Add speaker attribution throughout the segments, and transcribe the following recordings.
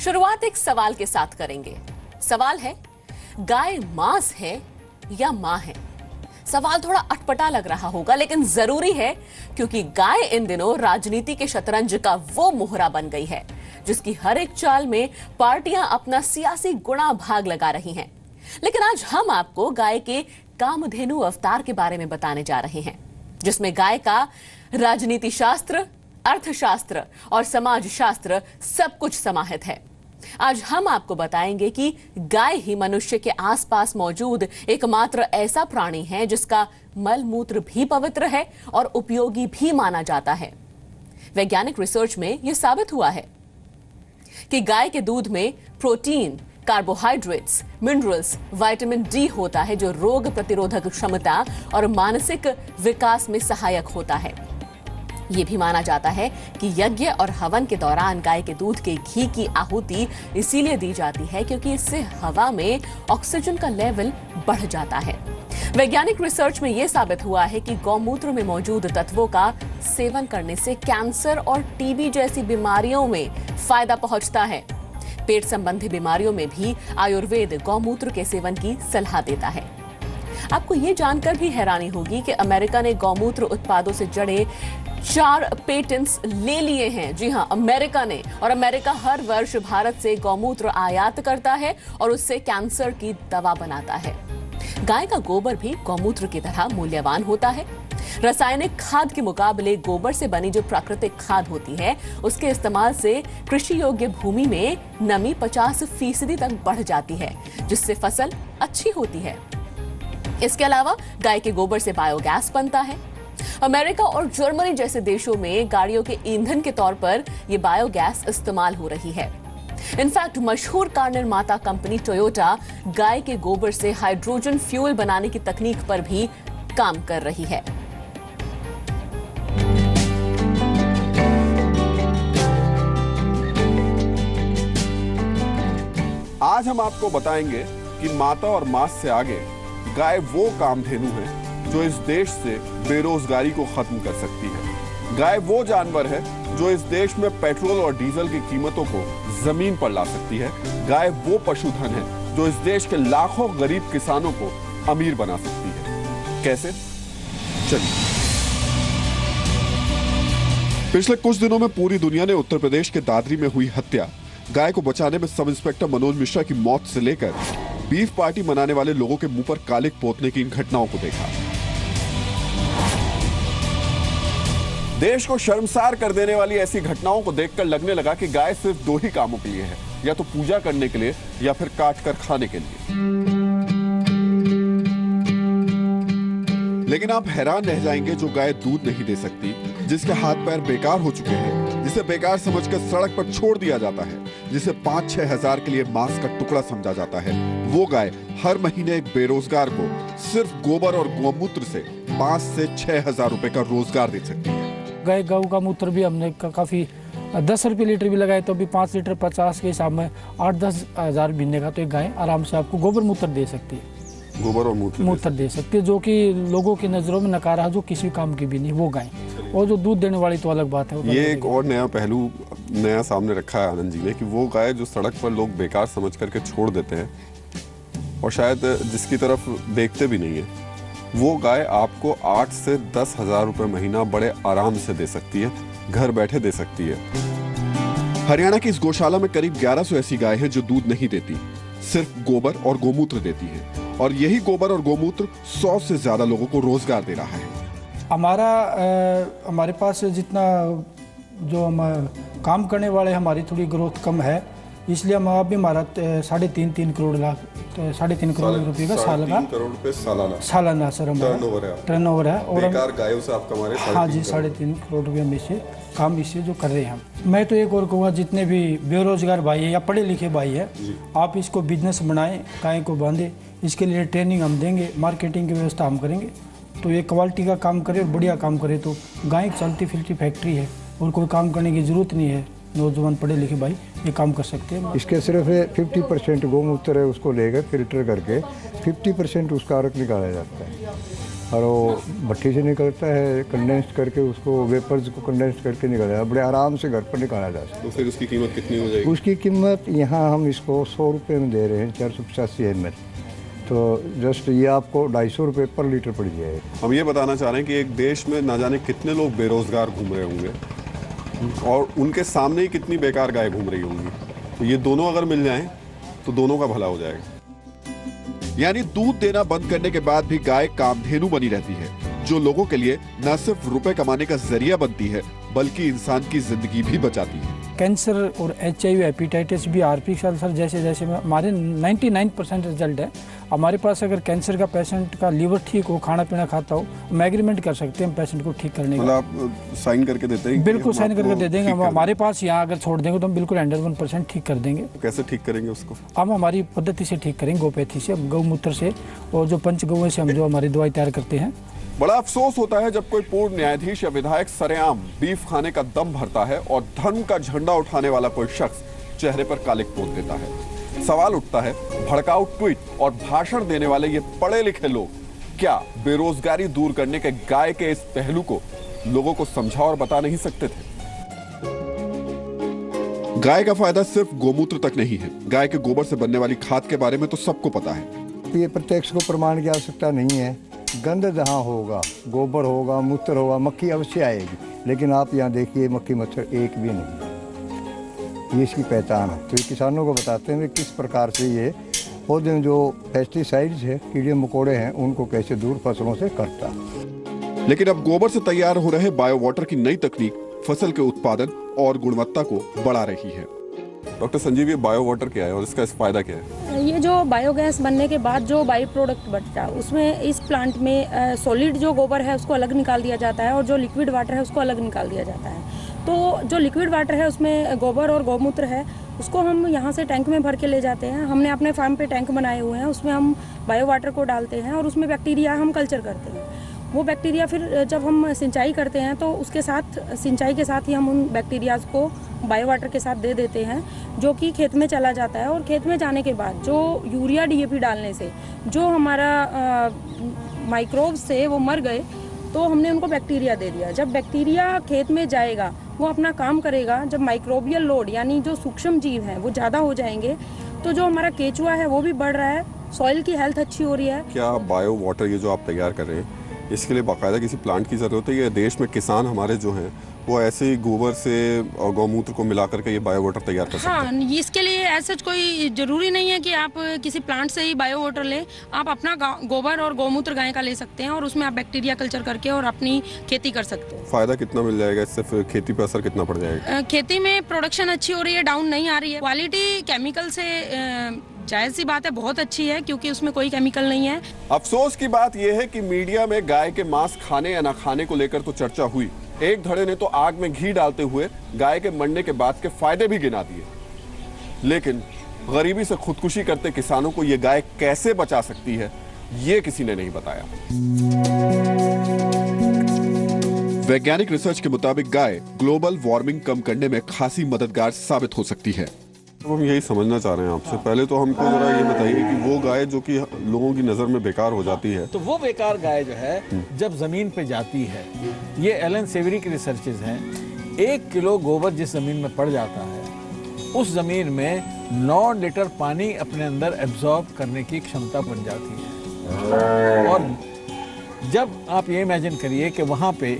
Speaker 1: शुरुआत एक सवाल के साथ करेंगे। सवाल है, गाय मांस है या मां है? सवाल थोड़ा अटपटा लग रहा होगा, लेकिन जरूरी है, क्योंकि गाय इन दिनों राजनीति के शतरंज का वो मोहरा बन गई है जिसकी हर एक चाल में पार्टियां अपना सियासी गुणा भाग लगा रही हैं। लेकिन आज हम आपको गाय के कामधेनु अवतार के बारे में बताने जा रहे हैं, जिसमें गाय का राजनीति शास्त्र, अर्थशास्त्र और समाज शास्त्र सब कुछ समाहित है। आज हम आपको बताएंगे कि गाय ही मनुष्य के आसपास मौजूद एकमात्र ऐसा प्राणी है जिसका मल मूत्र भी पवित्र है और उपयोगी भी माना जाता है। वैज्ञानिक रिसर्च में यह साबित हुआ है कि गाय के दूध में protein, carbohydrates, minerals, vitamin D होता है जो रोग प्रतिरोधक क्षमता और मानसिक विकास में सहायक होता है। यह भी माना जाता है कि यज्ञ और हवन के दौरान गाय के दूध के घी की आहुति इसीलिए दी जाती है क्योंकि इससे हवा में ऑक्सीजन का लेवल बढ़ जाता है। वैज्ञानिक रिसर्च में यह साबित हुआ है कि गौमूत्र में मौजूद तत्वों का सेवन करने से कैंसर और टीबी जैसी बीमारियों में फायदा पहुंचता है। पेट संबंधी बीमारियों में भी आयुर्वेद गौमूत्र के सेवन की सलाह देता है। आपको यह जानकर भी हैरानी होगी कि अमेरिका ने गौमूत्र उत्पादों से जुड़े 4 पेटेंट्स ले लिए हैं। जी हां, अमेरिका ने। और अमेरिका हर वर्ष भारत से गौमूत्र आयात करता है और उससे कैंसर की दवा बनाता है। गाय का गोबर भी गौमूत्र की तरह मूल्यवान होता है। रासायनिक खाद के मुकाबले गोबर से बनी जो प्राकृतिक खाद होती है, उसके इस्तेमाल से कृषि योग्य भूमि में नमी 50% तक बढ़ जाती है, जिससे फसल अच्छी होती है। इसके अलावा गाय के गोबर से बायोगैस बनता है। अमेरिका और जर्मनी जैसे देशों में गाड़ियों के ईंधन के तौर पर यह बायोगैस इस्तेमाल हो रही है। इनफैक्ट मशहूर कार निर्माता कंपनी टोयोटा गाय के गोबर से हाइड्रोजन फ्यूल बनाने की तकनीक पर भी काम कर रही है।
Speaker 2: आज हम आपको बताएंगे कि माता और मांस से आगे गाय वो कामधेनु है जो इस देश से बेरोजगारी को खत्म कर सकती है। गाय वो जानवर है जो इस देश में पेट्रोल और डीजल की कीमतों को जमीन पर ला सकती है। गाय वो पशुधन है जो इस देश के लाखों गरीब किसानों को अमीर बना सकती है। कैसे? चलिए। पिछले कुछ दिनों में पूरी दुनिया ने उत्तर प्रदेश के दादरी में हुई हत्या, गाय को बचाने में सब इंस्पेक्टर मनोज मिश्रा की मौत से लेकर बीफ पार्टी मनाने वाले लोगों के मुंह पर कालिक पोतने की इन घटनाओं को देखा। देश को शर्मसार कर देने वाली ऐसी घटनाओं को देखकर लगने लगा कि गाय सिर्फ 2 ही कामों के लिए है, या तो पूजा करने के लिए या फिर काट कर खाने के लिए। लेकिन आप हैरान रह जाएंगे, जो गाय दूध नहीं दे सकती, जिसके हाथ पैर बेकार हो चुके हैं, जिसे बेकार समझकर सड़क पर छोड़ दिया जाता है, जिसे 5-6 हजार के लिए मांस का टुकड़ा समझा जाता है, वो गाय हर महीने एक बेरोजगार को सिर्फ गोबर और गौमूत्र से 5 से 6 हजार रुपए का रोजगार दे सकती है।
Speaker 3: गाय गऊ का मूत्र भी हमने काफी 10 रुपये लीटर भी लगाए तो भी 5 लीटर 50 के हिसाब में 8-10 हजार महीने का तो एक गाय आराम से आपको गोबर मूत्र दे सकती है।
Speaker 2: गोबर और मूत्र
Speaker 3: दे सकती है, जो कि लोगों की नजरों में नकारा, जो किसी काम की भी नहीं वो गाय। और जो दूध देने वाली तो अलग बात है।
Speaker 2: ये एक और नया पहलू नया सामने रखा है आनंद जी ने कि वो गाय जो सड़क पर लोग बेकार समझ करके छोड़ देते हैं और शायद जिसकी तरफ देखते भी नहीं है, वो गाय आपको 8 से 10 हजार रुपए महीना बड़े आराम से दे सकती है, घर बैठे दे सकती है। हरियाणा की इस गौशाला में करीब 1100 ऐसी गाय हैं जो दूध नहीं देती, सिर्फ गोबर और गौमूत्र देती है, और यही गोबर और गौमूत्र 100 से ज्यादा लोगों को रोजगार दे रहा है।
Speaker 3: हमारे पास जितना जो हम काम करने वाले हमारी थोड़ी ग्रोथ कम है, इसलिए हम अभी हमारा 3.5 करोड़ रुपए का साल का
Speaker 2: 3.5 करोड़ रुपए
Speaker 3: सालाना सर हमारा टर्नओवर है। और
Speaker 2: बेकार गायों से आप कमा रहे हैं।
Speaker 3: हाँ जी, 3.5 करोड़ रुपये में से काम इससे जो कर रहे हैं हम। मैं तो एक और कहूँगा, जितने भी बेरोजगार भाई है या पढ़े लिखे भाई है, आप इसको बिजनेस बनाएं, गाय को बांधे, इसके लिए ट्रेनिंग हम देंगे, मार्केटिंग की व्यवस्था हम करेंगे, तो ये क्वालिटी का काम करे और बढ़िया काम करे तो गाय चलती फिरती फैक्ट्री है और कोई काम करने की जरूरत नहीं है। नौजवान पढ़े लिखे भाई ये काम कर सकते हैं।
Speaker 4: इसके सिर्फ 50% गौमूत्र है, उसको लेकर फिल्टर करके 50% उसका अर्क निकाला जाता है। और वो भट्टी से निकलता है, कंडेंस करके उसको वेपर्स को कंडेंस करके निकलता है, बड़े आराम से घर पर निकाला जा सकता है।
Speaker 2: तो फिर उसकी कीमत कितनी हो जाएगी?
Speaker 4: उसकी कीमत यहाँ हम इसको 100 रुपये में दे रहे हैं, 485 ml। तो जस्ट ये आपको 250 रुपये पर लीटर पड़ जाएगा।
Speaker 2: हम ये बताना चाह रहे हैं कि एक देश में ना जाने कितने लोग बेरोजगार घूम रहे होंगे और उनके सामने ही कितनी बेकार गाय घूम रही होंगी। तो ये दोनों अगर मिल जाएं तो दोनों का भला हो जाएगा।
Speaker 5: यानी दूध देना बंद करने के बाद भी गाय कामधेनु बनी रहती है, जो लोगों के लिए न सिर्फ रुपए कमाने का जरिया बनती है बल्कि इंसान की जिंदगी भी बचाती है।
Speaker 3: कैंसर और HIV, हेपेटाइटिस भी, आर्पिक अल्सर जैसे जैसे हमारे 99% रिजल्ट है। हमारे पास अगर कैंसर का पेशेंट का लीवर ठीक हो, खाना पीना खाता हो, हम एग्रीमेंट कर सकते हैं पेशेंट को ठीक करने का।
Speaker 2: मतलब आप साइन करके देते हैं?
Speaker 3: बिल्कुल साइन करके दे देंगे। हमारे पास यहाँ अगर छोड़ देंगे तो हम बिल्कुल 101% ठीक कर देंगे।
Speaker 2: कैसे ठीक करेंगे उसको?
Speaker 3: हम हमारी पद्धति से ठीक करेंगे, गोपैथी से, गौमूत्र से, और जो पंचगौएं से हम जो हमारी दवाई तैयार करते हैं।
Speaker 2: बड़ा अफसोस होता है जब कोई पूर्व न्यायाधीश या विधायक सरेआम बीफ खाने का दम भरता है और धर्म का झंडा उठाने वाला कोई शख्स चेहरे पर कालिक पोत देता है। सवाल उठता है, भड़काऊ ट्वीट और भाषण देने वाले ये पढ़े लिखे लोग क्या बेरोजगारी दूर करने के गाय के इस पहलू को लोगों को समझा और बता नहीं सकते थे?
Speaker 5: गाय का फायदा सिर्फ गोमूत्र तक नहीं है, गाय के गोबर से बनने वाली खाद के बारे में तो सबको पता है।
Speaker 4: ये प्रत्यक्ष को प्रमाण की आवश्यकता नहीं है। गंध जहाँ होगा, गोबर होगा, मूत्र होगा, मक्खी अवश्य आएगी, लेकिन आप यहाँ देखिए मक्खी मच्छर एक भी नहीं। ये इसकी पहचान है। तो ये किसानों को बताते हैं किस प्रकार से ये पौधे में जो पेस्टिसाइड्स है, कीड़े मकोड़े हैं, उनको कैसे दूर फसलों से करता है।
Speaker 5: लेकिन अब गोबर से तैयार हो रहे बायो वाटर की नई तकनीक फसल के उत्पादन और गुणवत्ता को बढ़ा रही है।
Speaker 2: डॉक्टर संजीव, ये बायो वाटर क्या है और इसका फायदा क्या है?
Speaker 6: ये जो बायोगैस बनने के बाद जो बाई प्रोडक्ट बनता है, उसमें इस प्लांट में सॉलिड जो गोबर है उसको अलग निकाल दिया जाता है और जो लिक्विड वाटर है उसको अलग निकाल दिया जाता है। तो जो लिक्विड वाटर है उसमें गोबर और गौमूत्र है, उसको हम यहाँ से टैंक में भर के ले जाते हैं। हमने अपने फार्म पे टैंक बनाए हुए हैं, उसमें हम बायो वाटर को डालते हैं और उसमें बैक्टीरिया हम कल्चर करते हैं। वो बैक्टीरिया फिर जब हम सिंचाई करते हैं तो उसके साथ, सिंचाई के साथ ही हम उन बैक्टीरियाज को बायो वाटर के साथ दे देते हैं, जो कि खेत में चला जाता है। और खेत में जाने के बाद जो यूरिया DAP डालने से जो हमारा माइक्रोब्स थे वो मर गए, तो हमने उनको बैक्टीरिया दे दिया। जब बैक्टीरिया खेत में जाएगा, वो अपना काम करेगा। जब माइक्रोबियल लोड यानी जो सूक्ष्म जीव हैं वो ज़्यादा हो जाएंगे, तो जो हमारा केचुआ है वो भी बढ़ रहा है, सॉइल की हेल्थ अच्छी हो रही है।
Speaker 2: क्या बायो वाटर ये जो आप तैयार कर रहे हैं, इसके लिए बाकायदा किसी प्लांट की ज़रूरत है? ये देश में किसान हमारे जो हैं वो ऐसे ही गोबर से और गौमूत्र को मिला करके ये बायो वाटर तैयार कर सकते हैं?
Speaker 6: हाँ, इसके लिए ऐसा कोई ज़रूरी नहीं है कि आप किसी प्लांट से ही बायो वाटर लें। आप अपना गोबर और गौमूत्र गाय का ले सकते हैं और उसमें आप बैक्टीरिया कल्चर करके और अपनी खेती कर सकते हैं।
Speaker 2: फ़ायदा कितना मिल जाएगा इससे? फिर खेती पर असर कितना पड़ जाएगा?
Speaker 6: खेती में प्रोडक्शन अच्छी हो रही है, डाउन नहीं आ रही है। क्वालिटी केमिकल से जायज़ सी बात है बहुत अच्छी है, क्योंकि उसमें कोई केमिकल नहीं है।
Speaker 2: अफसोस की बात यह है कि मीडिया में गाय के मांस खाने या ना खाने को लेकर तो चर्चा हुई, एक धड़े ने तो आग में घी डालते हुए गाय के मरने के बाद के फायदे भी गिना दिए, लेकिन गरीबी से खुदकुशी करते किसानों को यह गाय कैसे बचा सकती है, ये किसी ने नहीं बताया।
Speaker 5: वैज्ञानिक रिसर्च के मुताबिक गाय ग्लोबल वार्मिंग कम करने में खासी मददगार साबित हो सकती है।
Speaker 2: तो हम यही समझना चाह रहे हैं आपसे। पहले तो हमको जरा ये बताइए कि वो गाय जो कि लोगों की नज़र में बेकार हो जाती है,
Speaker 7: तो वो बेकार गाय जो है जब जमीन पे जाती है, ये एलन सेवरी की रिसर्चेज हैं, 1 किलो गोबर जिस जमीन में पड़ जाता है उस जमीन में 9 लीटर पानी अपने अंदर एब्जॉर्ब करने की क्षमता बन जाती है। और जब आप ये इमेजिन करिए कि वहाँ पे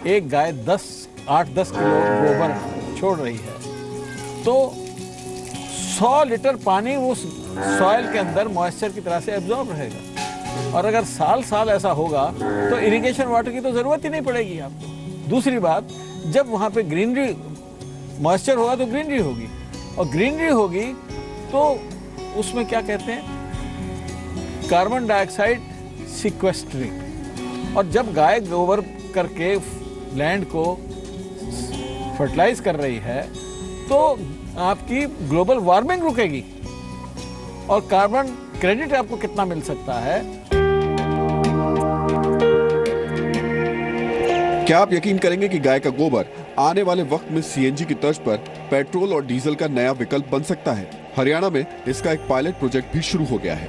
Speaker 7: एक गाय 8-10 किलो गोबर छोड़ रही है, तो 100 लीटर पानी उस सॉइल के अंदर मॉइस्चर की तरह से एब्जॉर्ब रहेगा। और अगर साल ऐसा होगा तो इरिगेशन वाटर की तो ज़रूरत ही नहीं पड़ेगी आपको। दूसरी बात, जब वहाँ पे ग्रीनरी, मॉइस्चर होगा तो ग्रीनरी होगी, और ग्रीनरी होगी तो उसमें क्या कहते हैं, कार्बन डाइऑक्साइड सिक्वेस्टरिंग। और जब गाय गोबर करके लैंड को फर्टिलाइज कर रही है तो आपकी ग्लोबल वार्मिंग रुकेगी। और कार्बन क्रेडिट आपको कितना मिल सकता है?
Speaker 5: क्या आप यकीन करेंगे कि गाय का गोबर आने वाले वक्त में CNG की तर्ज पर पेट्रोल और डीजल का नया विकल्प बन सकता है? हरियाणा में इसका एक पायलट प्रोजेक्ट भी शुरू हो गया है।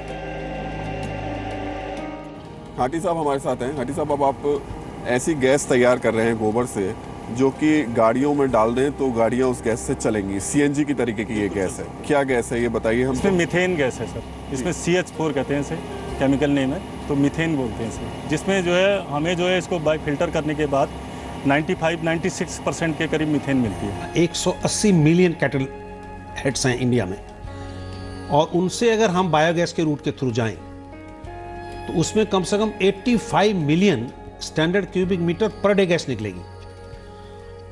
Speaker 2: हाटी साहब हमारे साथ हैं। हाटी साहब, अब आप ऐसी गैस तैयार कर रहे हैं गोबर से जो कि गाड़ियों में डाल दें तो गाड़ियां उस गैस से चलेंगी। सीएनजी की तरीके की ये गैस है, क्या गैस है ये बताइए हम।
Speaker 8: इसमें मीथेन गैस है सर, इसमें CH4 कहते हैं इसे, केमिकल नेम है, तो मीथेन बोलते हैं इसे, जिसमें जो है हमें जो है इसको फिल्टर करने के बाद 95-96% के करीब मीथेन मिलती है।
Speaker 9: 180 मिलियन कैटल हेड्स हैं इंडिया में, और उनसे अगर हम बायोगैस के रूट के थ्रू जाएं तो उसमें कम से कम 85 million standard cubic metre per day gas निकलेगी,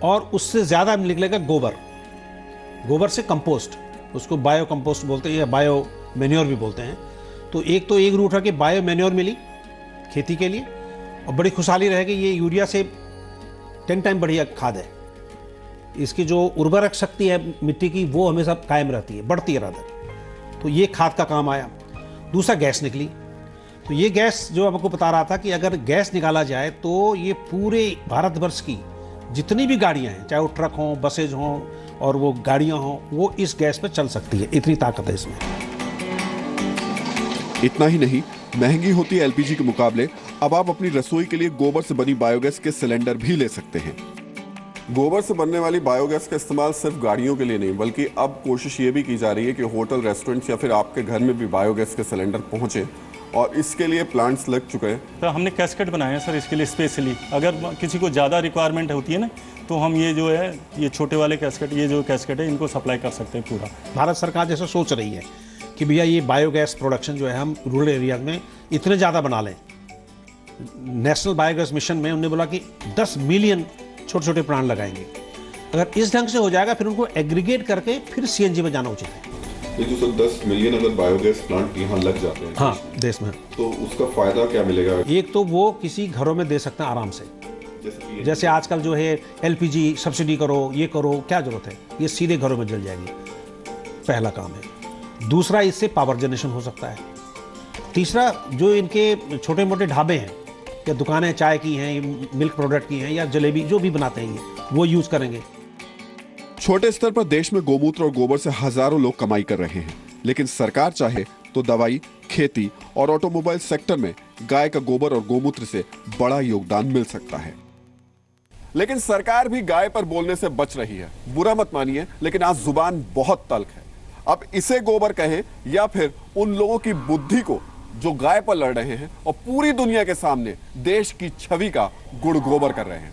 Speaker 9: और उससे ज़्यादा निकलेगा गोबर से कंपोस्ट, उसको बायो कंपोस्ट बोलते हैं या बायो मैन्योर भी बोलते हैं। तो एक रूट है कि बायो मैन्योर मिली खेती के लिए, और बड़ी खुशहाली रहेगी, ये यूरिया से 10 टाइम बढ़िया खाद है। इसकी जो उर्वरक शक्ति है मिट्टी की वो हमेशा कायम रहती है, बढ़ती है राधर। तो ये खाद का काम आया। दूसरा गैस निकली, तो ये गैस जो आपको बता रहा था कि अगर गैस निकाला जाए तो ये पूरे भारतवर्ष की जितनी भी गाड़ियां हैं, चाहे वो ट्रक हों, बसेज हों और वो गाड़ियां हों, वो इस गैस पे चल सकती है, इतनी ताकत है इसमें।
Speaker 5: इतना ही नहीं, महंगी होती एलपीजी के मुकाबले अब आप अपनी रसोई के लिए गोबर से बनी बायोगैस के सिलेंडर भी ले सकते हैं।
Speaker 2: गोबर से बनने वाली बायोगैस का इस्तेमाल सिर्फ गाड़ियों के लिए नहीं, बल्कि अब कोशिश ये भी की जा रही है कि होटल, रेस्टोरेंट्स या फिर आपके घर में भी बायोगैस के सिलेंडर पहुंचे, और इसके लिए प्लांट्स लग चुके हैं।
Speaker 8: तो हमने कैस्केट बनाए हैं सर इसके लिए स्पेशली, अगर किसी को ज़्यादा रिक्वायरमेंट होती है ना, तो हम ये जो है ये छोटे वाले कैस्केट, ये जो कैस्केट है इनको सप्लाई कर सकते हैं पूरा।
Speaker 9: भारत सरकार जैसे सोच रही है कि भैया ये बायोगैस प्रोडक्शन जो है हम रूरल एरिया में इतने ज़्यादा बना लें। नेशनल बायोगैस मिशन में उन्होंने बोला कि 10 मिलियन छोटे छोटे प्लांट लगाएंगे। अगर इस ढंग से हो जाएगा फिर उनको एग्रीगेट करके फिर सीएनजी में जाना उचित है।
Speaker 2: ये जो सर 10 मिलियन अगर बायोगैस प्लांट यहाँ लग जाते हैं,
Speaker 9: हाँ, देश में,
Speaker 2: तो उसका फायदा क्या मिलेगा?
Speaker 9: एक तो वो किसी घरों में दे सकते हैं आराम से, जैसे आजकल जो है एलपीजी सब्सिडी करो, ये करो, क्या जरूरत है, ये सीधे घरों में जल जाएगी, पहला काम है। दूसरा, इससे पावर जनरेशन हो सकता है। तीसरा, जो इनके छोटे मोटे ढाबे हैं या दुकानें चाय की हैं, मिल्क प्रोडक्ट की हैं या जलेबी जो भी बनाते हैं वो यूज करेंगे।
Speaker 5: छोटे स्तर पर देश में गोमूत्र और गोबर से हजारों लोग कमाई कर रहे हैं, लेकिन सरकार चाहे तो दवाई, खेती और ऑटोमोबाइल सेक्टर में गाय का गोबर और गोमूत्र से बड़ा योगदान मिल सकता है।
Speaker 2: लेकिन सरकार भी गाय पर बोलने से बच रही है। बुरा मत मानिए, लेकिन आज जुबान बहुत तल्ख है। अब इसे गोबर कहें या फिर उन लोगों की बुद्धि को जो गाय पर लड़ रहे हैं और पूरी दुनिया के सामने देश की छवि का गुड़ गोबर कर रहे हैं।